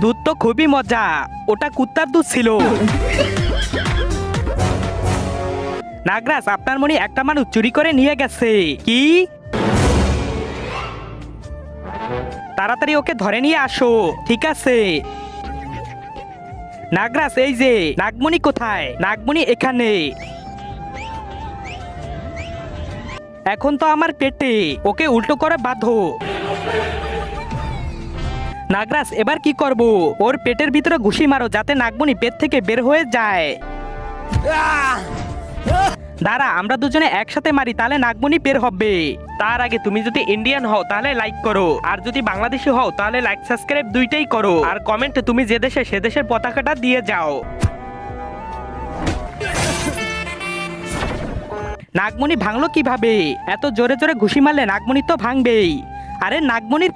দুধ তো খুবই মজা, ওটা কুত্তার দুধ ছিল। নাগরাজ, আপনার মনে একটা মানুষ চুরি করে নিয়ে গেছে। কি? তাড়াতাড়ি ওকে ধরে নিয়ে আসো। ঠিক আছে। নাগরাজ, এই যে নাগমণি কোথায়? নাগমণি এখানে। এখন তো আমার পেটে, ওকে উল্টো করে বাঁধো। নাগরাজ, এবার কি করব? ওর পেটের ভিতরে ঘুষি মারো যাতে নাগমণি পেট থেকে বের হয়ে যায়। দাঁড়া, আমরা দুজনে একসাথে মারি, তাহলে নাগমণি বের হবে। তার আগে তুমি যদি ইন্ডিয়ান হও তাহলে লাইক করো, আর যদি বাংলাদেশি হও তাহলে লাইক সাবস্ক্রাইব দুইটাই করো, আর কমেন্টে তুমি যে দেশে সে দেশের পতাকাটা দিয়ে যাও। নাগমণি ভাঙলো কিভাবে? এত জোরে জোরে ঘুষি মারলে নাগমণি তো ভাঙবেই। আরে নাগমণির